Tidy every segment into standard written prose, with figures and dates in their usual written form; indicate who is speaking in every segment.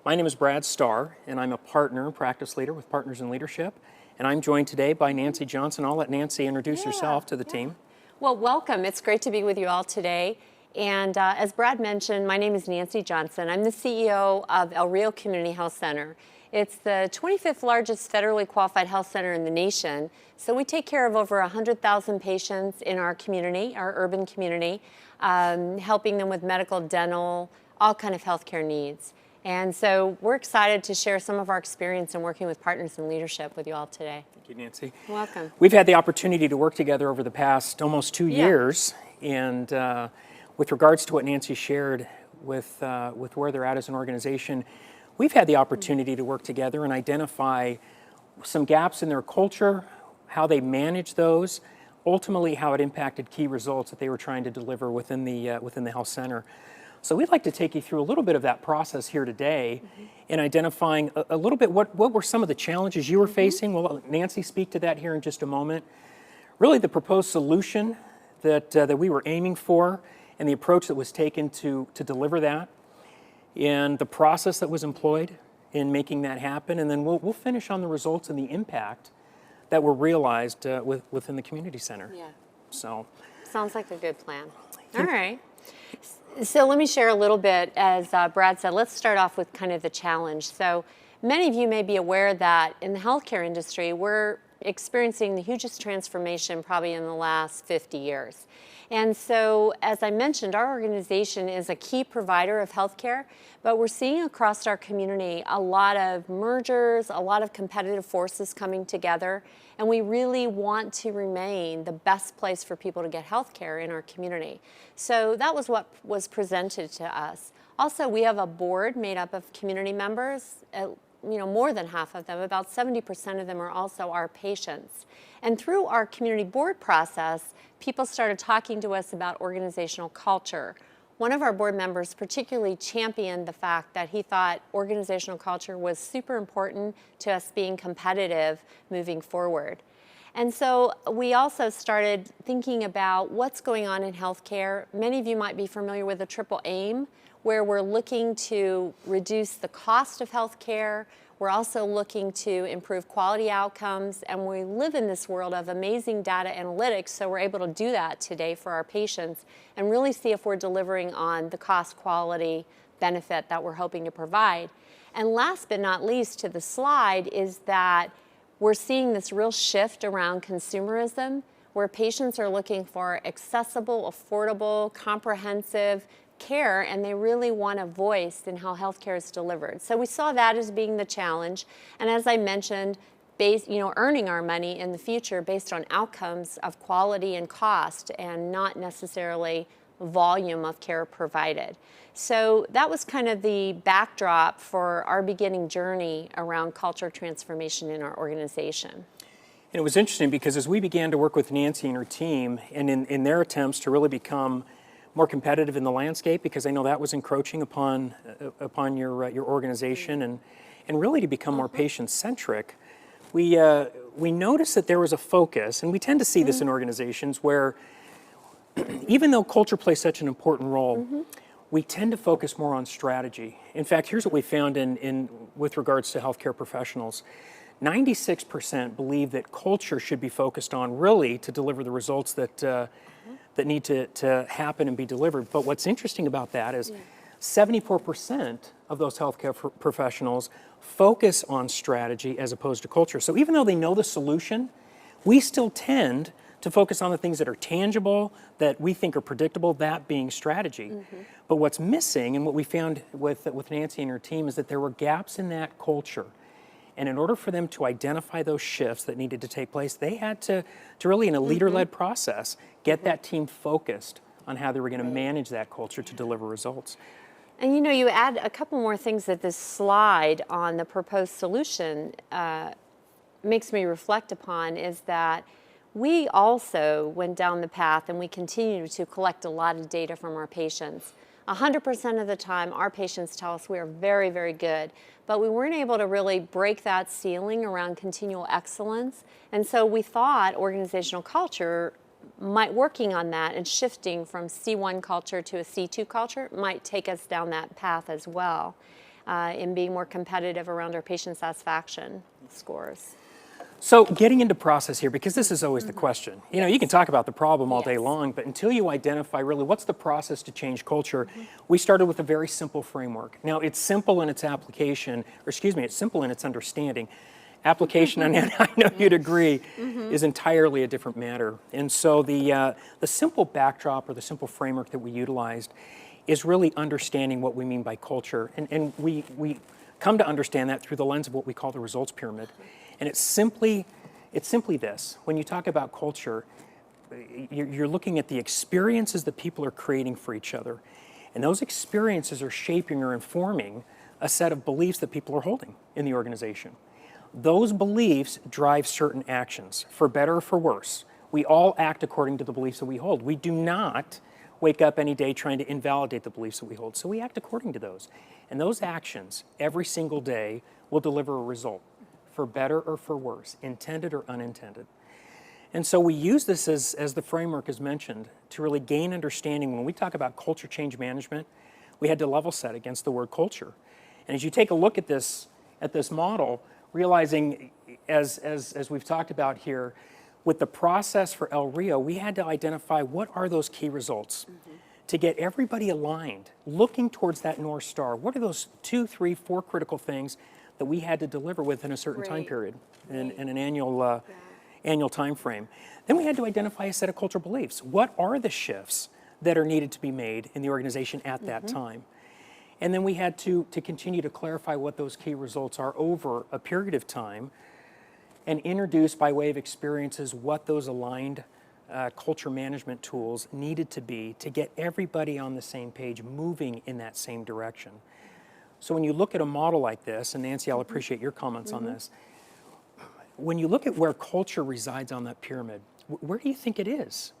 Speaker 1: My name is Brad Starr, and I'm a partner and practice leader with Partners in Leadership. And I'm joined today by Nancy Johnson. I'll let Nancy introduce herself to the team.
Speaker 2: Well, welcome. It's great to be with you all today. And as Brad mentioned, my name is Nancy Johnson. I'm the CEO of El Rio Community Health Center. It's the 25th largest federally qualified health center in the nation. So we take care of over 100,000 patients in our community, our urban community, helping them with medical, dental, all kind of healthcare needs. And so we're excited to share some of our experience in working with Partners in Leadership with you all today.
Speaker 1: Thank you, Nancy.
Speaker 2: Welcome.
Speaker 1: We've had the opportunity to work together over the past almost 2 years. And with regards to what Nancy shared with where they're at as an organization, we've had the opportunity to work together and identify some gaps in their culture, how they manage those, ultimately how it impacted key results that they were trying to deliver within the health center. So we'd like to take you through a little bit of that process here today in identifying a little bit what were some of the challenges you were facing. We'll let Nancy speak to that here in just a moment. Really the proposed solution that we were aiming for and the approach that was taken to deliver that, and the process that was employed in making that happen, and then we'll finish on the results and the impact that were realized within the community center.
Speaker 2: Yeah.
Speaker 1: So
Speaker 2: sounds like a good plan. All right. So let me share a little bit, as Brad said, let's start off with kind of the challenge. So many of you may be aware that in the healthcare industry, we're experiencing the hugest transformation probably in the last 50 years. And so, as I mentioned, our organization is a key provider of healthcare, but we're seeing across our community a lot of mergers, a lot of competitive forces coming together, and we really want to remain the best place for people to get healthcare in our community. So that was what was presented to us. Also, we have a board made up of community members. More than half of them, about 70% of them are also our patients. And through our community board process, people started talking to us about organizational culture. One of our board members particularly championed the fact that he thought organizational culture was super important to us being competitive moving forward. And so we also started thinking about what's going on in healthcare. Many of you might be familiar with the triple aim, where we're looking to reduce the cost of healthcare. We're also looking to improve quality outcomes, and we live in this world of amazing data analytics, so we're able to do that today for our patients and really see if we're delivering on the cost, quality, benefit that we're hoping to provide. And last but not least to the slide is that we're seeing this real shift around consumerism, where patients are looking for accessible, affordable, comprehensive care, and they really want a voice in how healthcare is delivered. So we saw that as being the challenge. And as I mentioned, earning our money in the future based on outcomes of quality and cost, and not necessarily volume of care provided. So that was kind of the backdrop for our beginning journey around culture transformation in our organization.
Speaker 1: And it was interesting because as we began to work with Nancy and her team, and in their attempts to really become more competitive in the landscape, because I know that was encroaching upon your organization, and really to become more patient-centric, we noticed that there was a focus, and we tend to see this in organizations where even though culture plays such an important role, we tend to focus more on strategy. In fact, here's what we found with regards to healthcare professionals. 96% believe that culture should be focused on really to deliver the results that need to happen and be delivered. But what's interesting about that is 74% of those healthcare professionals focus on strategy as opposed to culture. So even though they know the solution, we still tend to focus on the things that are tangible, that we think are predictable, that being strategy. But what's missing, and what we found with Nancy and her team, is that there were gaps in that culture. And in order for them to identify those shifts that needed to take place, they had to really, in a leader-led process, get that team focused on how they were going to manage that culture to deliver results.
Speaker 2: And you add a couple more things that this slide on the proposed solution makes me reflect upon, is that we also went down the path, and we continue to collect a lot of data from our patients. 100% of the time, our patients tell us we are very, very good, but we weren't able to really break that ceiling around continual excellence. And so we thought organizational culture working on that and shifting from C1 culture to a C2 culture might take us down that path as well. in being more competitive around our patient satisfaction scores.
Speaker 1: So getting into process here, because this is always the question. You know, you can talk about the problem all day long, but until you identify really what's the process to change culture, we started with a very simple framework. Now, it's simple in its application, or excuse me, it's simple in its understanding. Application, and I know you'd agree, is entirely a different matter. And so the simple backdrop or the simple framework that we utilized is really understanding what we mean by culture. And we come to understand that through the lens of what we call the results pyramid. And it's simply this. When you talk about culture, you're looking at the experiences that people are creating for each other. And those experiences are shaping or informing a set of beliefs that people are holding in the organization. Those beliefs drive certain actions, for better or for worse. We all act according to the beliefs that we hold. We do not wake up any day trying to invalidate the beliefs that we hold. So we act according to those. And those actions, every single day, will deliver a result, for better or for worse, intended or unintended. And so we use this as the framework is mentioned to really gain understanding. When we talk about culture change management, we had to level set against the word culture. And as you take a look at this model, realizing as we've talked about here, with the process for El Rio, we had to identify what are those key results to get everybody aligned, looking towards that North Star. What are those 2, 3, 4 critical things that we had to deliver within a certain time period in an annual time frame? Then we had to identify a set of cultural beliefs. What are the shifts that are needed to be made in the organization at that time? And then we had to continue to clarify what those key results are over a period of time and introduce by way of experiences what those aligned culture management tools needed to be to get everybody on the same page, moving in that same direction. So when you look at a model like this, and Nancy, I'll appreciate your comments on this, when you look at where culture resides on that pyramid, where do you think it is?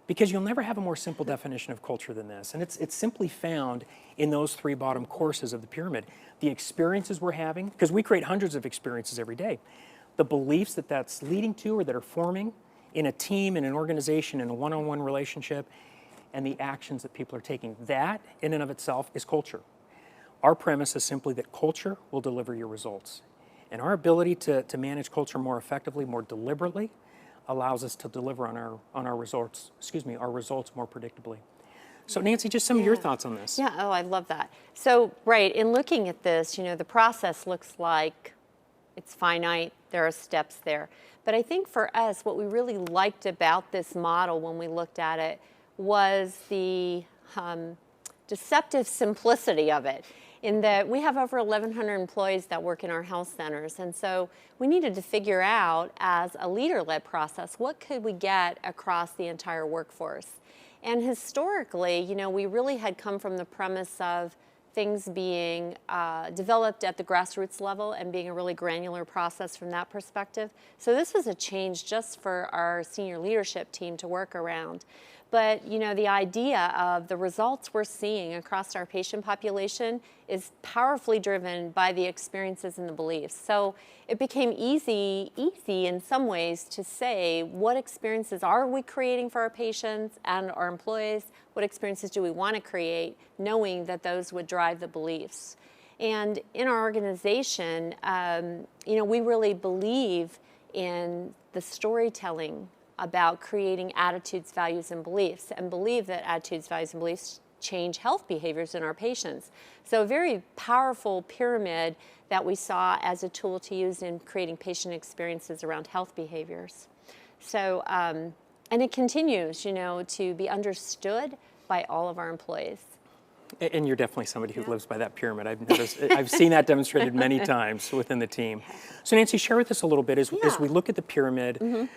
Speaker 1: Because you'll never have a more simple definition of culture than this. And it's simply found in those 3 bottom courses of the pyramid. The experiences we're having, because we create hundreds of experiences every day. The beliefs that's leading to or that are forming in a team, in an organization, in a one-on-one relationship, and the actions that people are taking. That, in and of itself, is culture. Our premise is simply that culture will deliver your results. And our ability to manage culture more effectively, more deliberately, allows us to deliver on our results, our results more predictably. So Nancy, just some of your thoughts on this.
Speaker 2: Yeah, oh, I love that. So, right, in looking at this, the process looks like it's finite, there are steps there. But I think for us, what we really liked about this model when we looked at it was the deceptive simplicity of it, in that we have over 1,100 employees that work in our health centers. And so we needed to figure out, as a leader-led process, what could we get across the entire workforce? And historically, we really had come from the premise of things being developed at the grassroots level and being a really granular process from that perspective. So this was a change just for our senior leadership team to work around. But, the idea of the results we're seeing across our patient population is powerfully driven by the experiences and the beliefs. So it became easy in some ways to say, what experiences are we creating for our patients and our employees? What experiences do we want to create, knowing that those would drive the beliefs? And in our organization, we really believe in the storytelling about creating attitudes, values, and beliefs, and believe that attitudes, values, and beliefs change health behaviors in our patients. So a very powerful pyramid that we saw as a tool to use in creating patient experiences around health behaviors. So, and it continues, to be understood by all of our employees.
Speaker 1: And you're definitely somebody who lives by that pyramid. I've seen that demonstrated many times within the team. So Nancy, share with us a little bit as we look at the pyramid.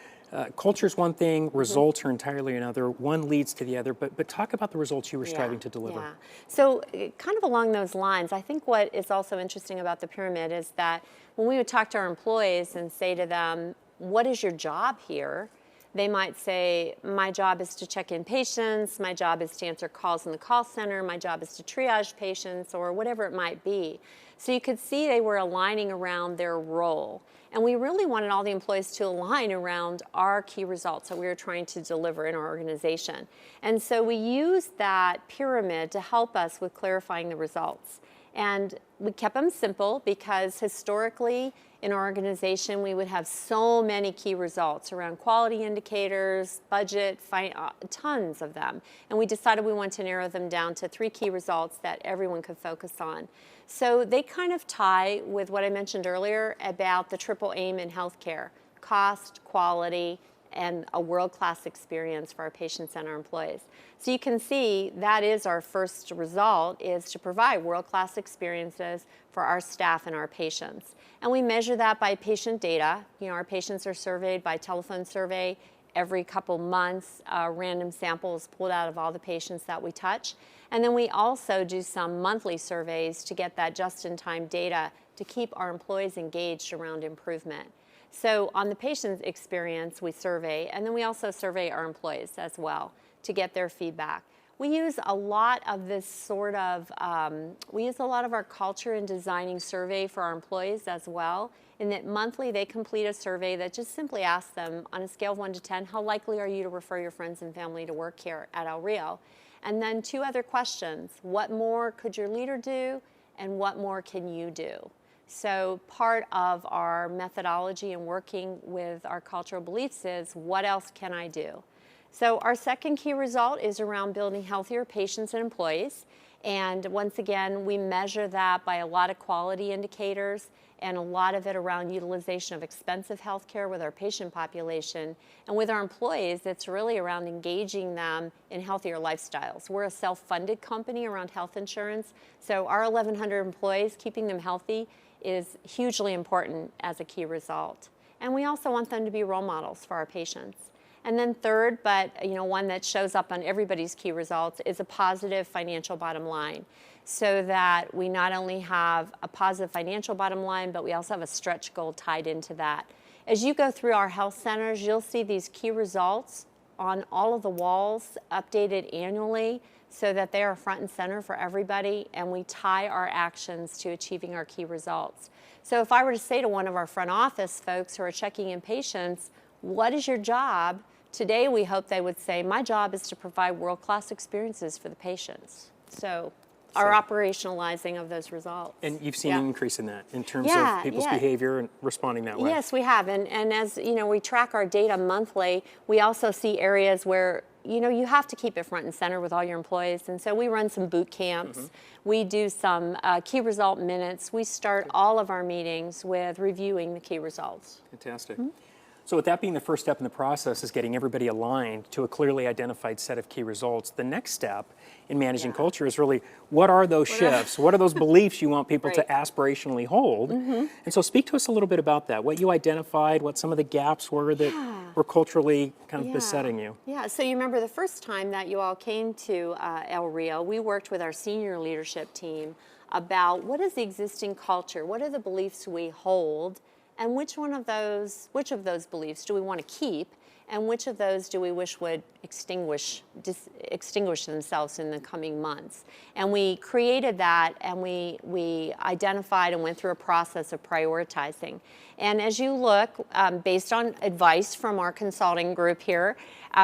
Speaker 1: Culture is one thing, results are entirely another. One leads to the other, but talk about the results you were striving to deliver.
Speaker 2: Yeah. So kind of along those lines, I think what is also interesting about the pyramid is that when we would talk to our employees and say to them, what is your job here? They might say, my job is to check in patients, my job is to answer calls in the call center, my job is to triage patients, or whatever it might be. So you could see they were aligning around their role. And we really wanted all the employees to align around our key results that we were trying to deliver in our organization. And so we used that pyramid to help us with clarifying the results. And we kept them simple because historically in our organization we would have so many key results around quality indicators, budget, tons of them. And we decided we wanted to narrow them down to 3 key results that everyone could focus on. So they kind of tie with what I mentioned earlier about the triple aim in healthcare: cost, quality, and a world-class experience for our patients and our employees. So you can see that is our first result, is to provide world-class experiences for our staff and our patients. And we measure that by patient data. You know, our patients are surveyed by telephone survey every couple months. Random samples pulled out of all the patients that we touch. And then we also do some monthly surveys to get that just-in-time data to keep our employees engaged around improvement. So on the patient experience, we survey, and then we also survey our employees as well to get their feedback. We use a lot of this sort of, we use a lot of our culture in designing survey for our employees as well, in that monthly they complete a survey that just simply asks them, on a scale of 1 to 10, how likely are you to refer your friends and family to work here at El Rio? And then 2 other questions: what more could your leader do, and what more can you do? So part of our methodology in working with our cultural beliefs is, what else can I do? So our second key result is around building healthier patients and employees. And once again, we measure that by a lot of quality indicators and a lot of it around utilization of expensive healthcare with our patient population. And with our employees, it's really around engaging them in healthier lifestyles. We're a self-funded company around health insurance. So our 1,100 employees, keeping them healthy is hugely important as a key result. And we also want them to be role models for our patients. And then third, but one that shows up on everybody's key results, is a positive financial bottom line. So that we not only have a positive financial bottom line, but we also have a stretch goal tied into that. As you go through our health centers, you'll see these key results on all of the walls, updated annually, so that they are front and center for everybody, and we tie our actions to achieving our key results. So if I were to say to one of our front office folks who are checking in patients, what is your job? Today we hope they would say, my job is to provide world-class experiences for the patients. So our operationalizing of those results.
Speaker 1: And you've seen an increase in that in terms of people's behavior and responding that way.
Speaker 2: Yes, we have. And as we track our data monthly, we also see areas where you have to keep it front and center with all your employees. And so we run some boot camps. We do some key result minutes. We start all of our meetings with reviewing the key results.
Speaker 1: Fantastic. So with that being the first step in the process is getting everybody aligned to a clearly identified set of key results. The next step in managing culture is really, what are those shifts? What are those beliefs you want people to aspirationally hold? And so speak to us a little bit about that, what you identified, what some of the gaps were that were culturally kind of besetting you.
Speaker 2: Yeah, so you remember the first time that you all came to El Rio, we worked with our senior leadership team about what is the existing culture, what are the beliefs we hold, and which of those beliefs do we want to keep, and which of those do we wish would extinguish themselves in the coming months? And we created that, and we identified and went through a process of prioritizing. And as you look, based on advice from our consulting group here,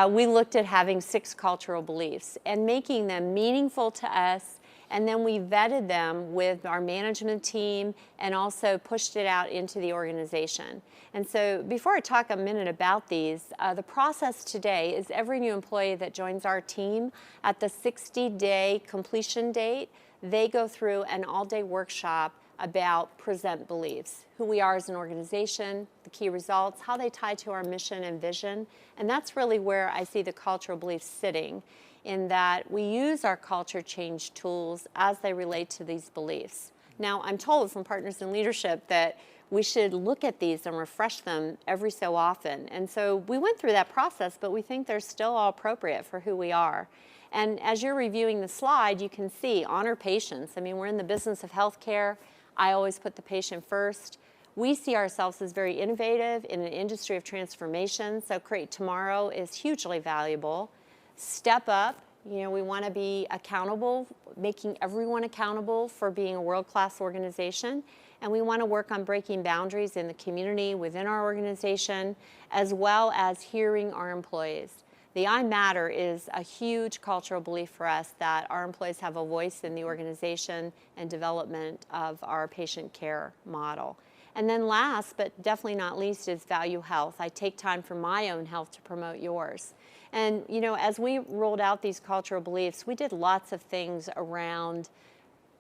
Speaker 2: we looked at having 6 cultural beliefs and making them meaningful to us. And then we vetted them with our management team and also pushed it out into the organization. And so before I talk a minute about these, the process today is every new employee that joins our team at the 60-day completion date, they go through an all-day workshop about present beliefs, who we are as an organization, the key results, how they tie to our mission and vision. And that's really where I see the cultural beliefs sitting, in that we use our culture change tools as they relate to these beliefs. Now, I'm told from partners in leadership that we should look at these and refresh them every so often. And so we went through that process, but we think they're still all appropriate for who we are. And as you're reviewing the slide, you can see honor patients. I mean, we're in the business of healthcare. I always put the patient first. We see ourselves as very innovative in an industry of transformation, so Create Tomorrow is hugely valuable. Step up, we want to be accountable, making everyone accountable for being a world-class organization. And we want to work on breaking boundaries in the community, within our organization, as well as hearing our employees. The I matter is a huge cultural belief for us that our employees have a voice in the organization and development of our patient care model. And then last, but definitely not least, is value health. I take time for my own health to promote yours. And you know, as we rolled out these cultural beliefs, we did lots of things around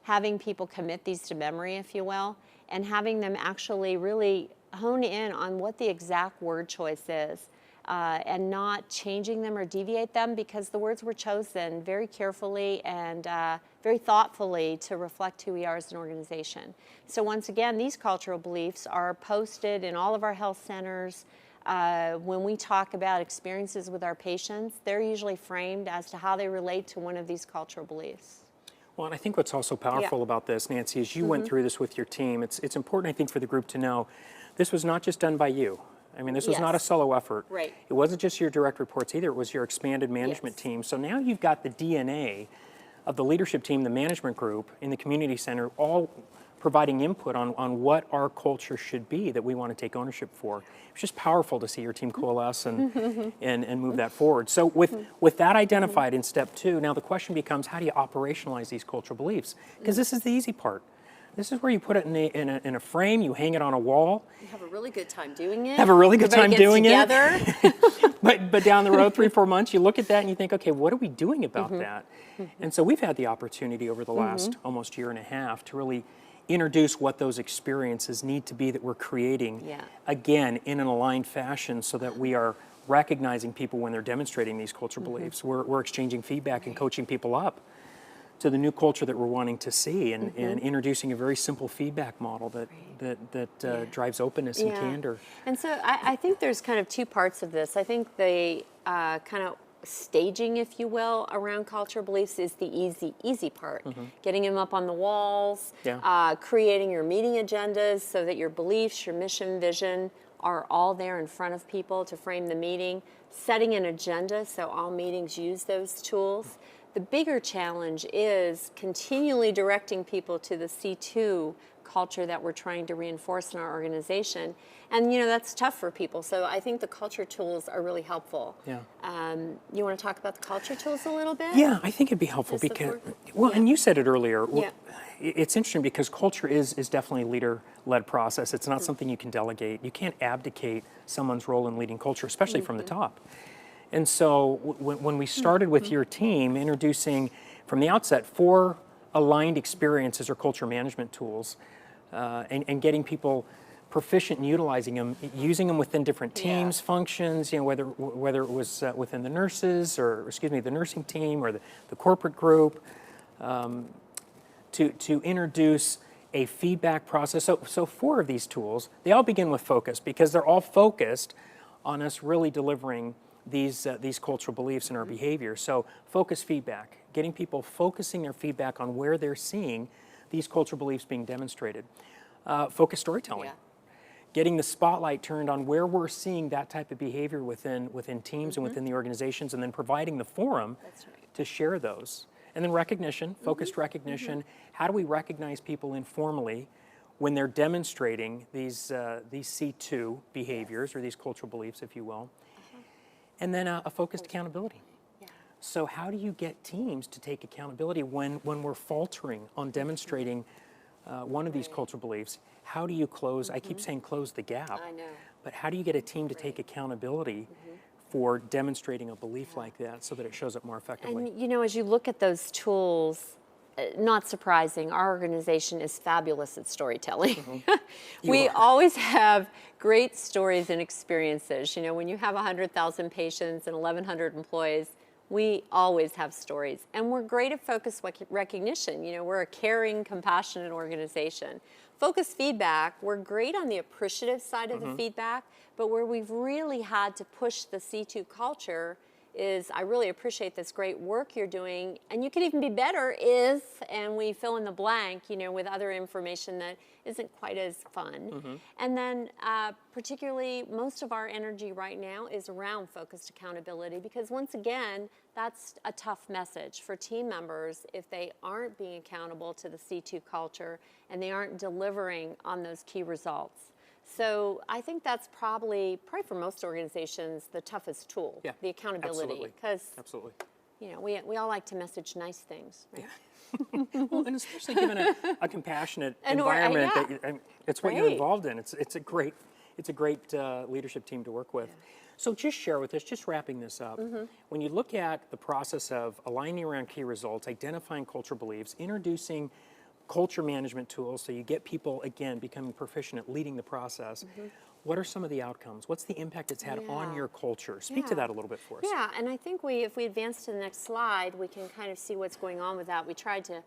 Speaker 2: having people commit these to memory, if you will, and having them actually really hone in on what the exact word choice is. And not changing them or deviate them, because the words were chosen very carefully and very thoughtfully to reflect who we are as an organization. So once again, these cultural beliefs are posted in all of our health centers. When we talk about experiences with our patients, they're usually framed as to how they relate to one of these cultural beliefs.
Speaker 1: Well, and I think what's also powerful about this, Nancy, is you went through this with your team. It's important, I think, for the group to know this was not just done by you. I mean, this was not a solo effort.
Speaker 2: Right.
Speaker 1: It wasn't just your direct reports either. It was your expanded management team. So now you've got the DNA of the leadership team, the management group, in the community center, all providing input on what our culture should be that we want to take ownership for. It's just powerful to see your team coalesce and move that forward. So with that identified in step 2, now the question becomes, how do you operationalize these cultural beliefs? Because this is the easy part. This is where you put it in a frame, you hang it on a wall.
Speaker 2: You have a really good time doing it.
Speaker 1: Have a really good time doing
Speaker 2: together.
Speaker 1: it. But down the road, 3-4 months, you look at that and you think, okay, what are we doing about that? And so we've had the opportunity over the last almost year and a half to really introduce what those experiences need to be that we're creating, again, in an aligned fashion so that we are recognizing people when they're demonstrating these cultural beliefs. We're exchanging feedback and coaching people up to the new culture that we're wanting to see, and introducing a very simple feedback model that drives openness and candor.
Speaker 2: And so I think there's kind of 2 parts of this. I think the kind of staging, if you will, around cultural beliefs is the easy part. Getting them up on the walls, creating your meeting agendas so that your beliefs, your mission, vision are all there in front of people to frame the meeting, setting an agenda so all meetings use those tools. The bigger challenge is continually directing people to the C2 culture that we're trying to reinforce in our organization. And, you know, that's tough for people. So I think the culture tools are really helpful.
Speaker 1: Yeah.
Speaker 2: You want to talk about the culture tools a little bit?
Speaker 1: Yeah, I think it'd be helpful because, well, and you said it earlier, it's interesting because culture is definitely a leader-led process. It's not something you can delegate. You can't abdicate someone's role in leading culture, especially from the top. And so when we started with your team, introducing from the outset 4 aligned experiences or culture management tools, and getting people proficient in utilizing them, using them within different teams, functions, you know, whether it was within the nurses or, excuse me, the nursing team or the corporate group, to introduce a feedback process. So 4 of these tools, they all begin with focus because they're all focused on us really delivering these cultural beliefs in our behavior. So focus feedback, getting people focusing their feedback on where they're seeing these cultural beliefs being demonstrated. Focus storytelling, getting the spotlight turned on where we're seeing that type of behavior within teams and within the organizations, and then providing the forum to share those. And then recognition, focused recognition. How do we recognize people informally when they're demonstrating these C2 behaviors or these cultural beliefs, if you will? And then a focused accountability. So how do you get teams to take accountability when we're faltering on demonstrating one of these cultural beliefs? How do you close, I keep saying close the gap,
Speaker 2: I know.
Speaker 1: but how do you get a team to take accountability for demonstrating a belief like that so that it shows up more effectively?
Speaker 2: And you know, as you look at those tools, not surprising, our organization is fabulous at storytelling. We always have great stories and experiences. You know, when you have 100,000 patients and 1,100 employees, we always have stories. And we're great at focus recognition. You know, we're a caring, compassionate organization. Focus feedback, we're great on the appreciative side of the feedback, but where we've really had to push the C2 culture is, I really appreciate this great work you're doing, and you could even be better if, and we fill in the blank, you know, with other information that isn't quite as fun. And then particularly, most of our energy right now is around focused accountability, because once again, that's a tough message for team members if they aren't being accountable to the C2 culture and they aren't delivering on those key results. So I think that's probably for most organizations, the toughest tool,
Speaker 1: Yeah,
Speaker 2: the accountability. Because,
Speaker 1: absolutely.
Speaker 2: you know, we all like to message nice things, right?
Speaker 1: Well, and especially given a compassionate
Speaker 2: And
Speaker 1: environment
Speaker 2: yeah.
Speaker 1: that it's what you're
Speaker 2: Right.
Speaker 1: involved in. It's a great leadership team to work with. So just share with us, just wrapping this up, when you look at the process of aligning around key results, identifying cultural beliefs, introducing culture management tools so you get people, again, becoming proficient at leading the process, what are some of the outcomes? What's the impact it's had on
Speaker 2: Yeah.
Speaker 1: your culture? Speak to
Speaker 2: Yeah.
Speaker 1: that a little bit for us.
Speaker 2: Yeah, and I think if we advance to the next slide, we can kind of see what's going on with that. We tried to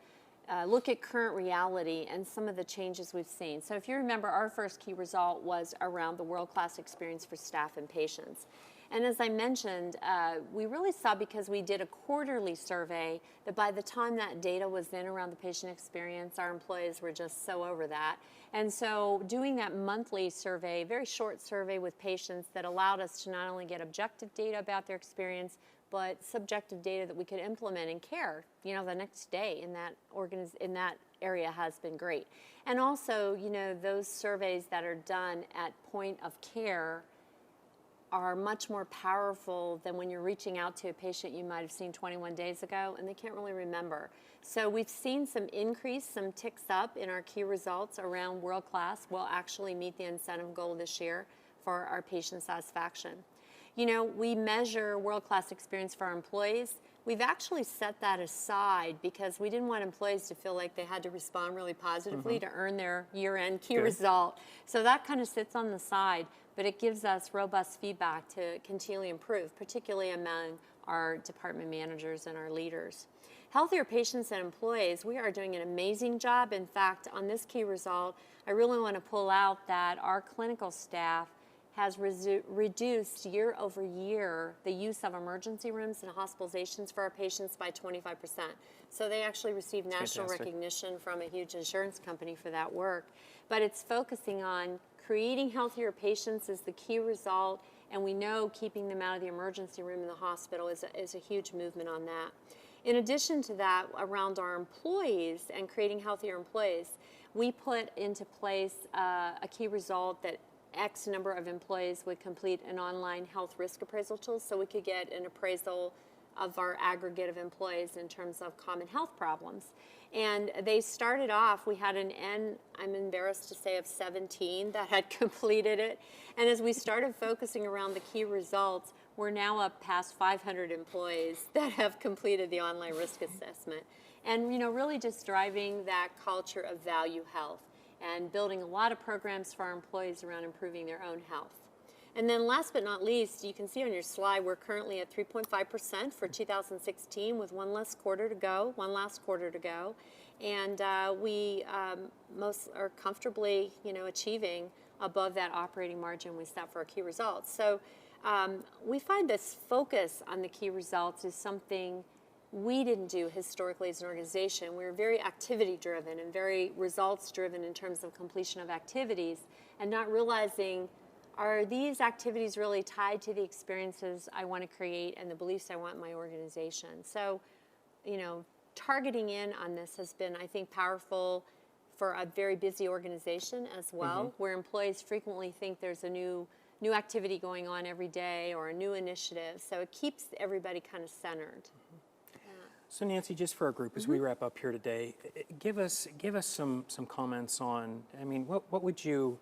Speaker 2: look at current reality and some of the changes we've seen. So if you remember, our first key result was around the world-class experience for staff and patients. And as I mentioned, we really saw, because we did a quarterly survey, that by the time that data was in around the patient experience, our employees were just so over that. And so doing that monthly survey, very short survey with patients, that allowed us to not only get objective data about their experience, but subjective data that we could implement in care, you know, the next day in that area has been great. And also, you know, those surveys that are done at point of care are much more powerful than when you're reaching out to a patient you might have seen 21 days ago and they can't really remember. So we've seen some increase, some ticks up in our key results around world class. We'll actually meet the incentive goal this year for our patient satisfaction. You know, we measure world-class experience for our employees. We've actually set that aside because we didn't want employees to feel like they had to respond really positively to earn their year-end key result. So that kind of sits on the side, but it gives us robust feedback to continually improve, particularly among our department managers and our leaders. Healthier patients and employees, we are doing an amazing job. In fact, on this key result, I really want to pull out that our clinical staff has reduced year over year the use of emergency rooms and hospitalizations for our patients by 25%. So they actually received national recognition from a huge insurance company for that work. But it's focusing on creating healthier patients is the key result, and we know keeping them out of the emergency room in the hospital is a huge movement on that. In addition to that, around our employees and creating healthier employees, we put into place a key result that X number of employees would complete an online health risk appraisal tool, so we could get an appraisal of our aggregate of employees in terms of common health problems. And they started off, we had an N, I'm embarrassed to say, of 17 that had completed it. And as we started focusing around the key results, we're now up past 500 employees that have completed the online risk assessment. And, you know, really just driving that culture of value health and building a lot of programs for our employees around improving their own health. And then last but not least, you can see on your slide, we're currently at 3.5% for 2016 with one last quarter to go. And we most are comfortably, you know, achieving above that operating margin we set for our key results. So we find this focus on the key results is something we didn't do historically as an organization. We were very activity driven and very results driven in terms of completion of activities, and not realizing, are these activities really tied to the experiences I want to create and the beliefs I want in my organization? So, you know, targeting in on this has been, I think, powerful for a very busy organization as well, where employees frequently think there's a new activity going on every day or a new initiative. So it keeps everybody kind of centered.
Speaker 1: So Nancy, just for our group, as we wrap up here today, give us some comments on, I mean, what would you,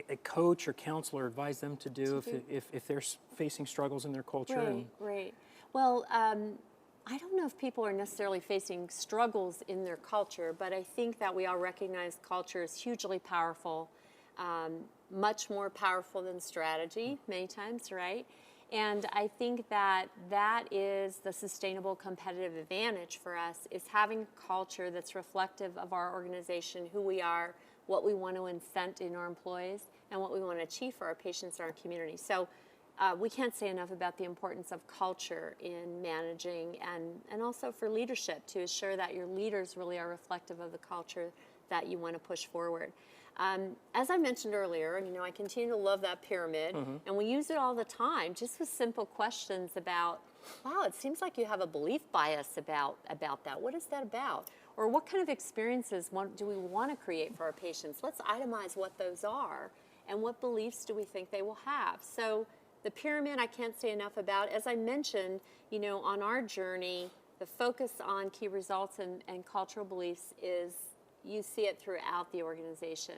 Speaker 1: a coach or counselor, advise them to do if they're facing struggles in their culture?
Speaker 2: Right. Well, I don't know if people are necessarily facing struggles in their culture, but I think that we all recognize culture is hugely powerful, much more powerful than strategy many times, right? And I think that is the sustainable competitive advantage for us, is having a culture that's reflective of our organization, who we are, what we want to incent in our employees, and what we want to achieve for our patients and our community. So we can't say enough about the importance of culture in managing and also for leadership, to assure that your leaders really are reflective of the culture that you want to push forward. As I mentioned earlier, you know, I continue to love that pyramid, and we use it all the time, just with simple questions about, wow, it seems like you have a belief bias about that. What is that about? Or what kind of experiences do we want to create for our patients? Let's itemize what those are and what beliefs do we think they will have. So the pyramid I can't say enough about. As I mentioned, on our journey, the focus on key results and cultural beliefs is, you see it throughout the organization.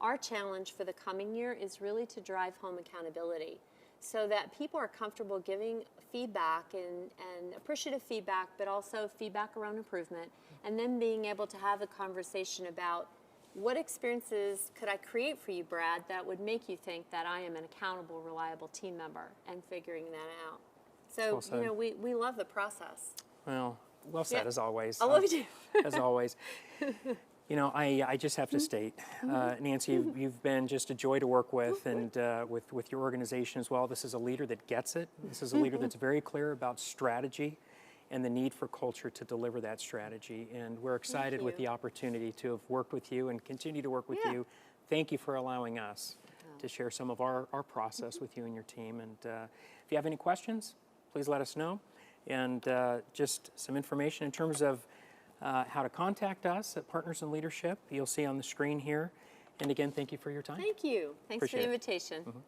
Speaker 2: Our challenge for the coming year is really to drive home accountability so that people are comfortable giving feedback and appreciative feedback, but also feedback around improvement, and then being able to have a conversation about what experiences could I create for you, Brad, that would make you think that I am an accountable, reliable team member, and figuring that out. So,
Speaker 1: Well said.
Speaker 2: we love the process.
Speaker 1: Well said,
Speaker 2: Yeah.
Speaker 1: as always.
Speaker 2: I love you.
Speaker 1: As always. I just have to state, Nancy, you've been just a joy to work with, and with your organization as well. This is a leader that gets it. This is a leader that's very clear about strategy and the need for culture to deliver that strategy. And we're excited with the opportunity to have worked with you and continue to work with you. Thank you for allowing us to share some of our process with you and your team. And if you have any questions, please let us know. And just some information in terms of how to contact us at Partners in Leadership, you'll see on the screen here. And again, thank you for your time.
Speaker 2: Thank you. Thanks
Speaker 1: Appreciate
Speaker 2: for the
Speaker 1: it.
Speaker 2: invitation.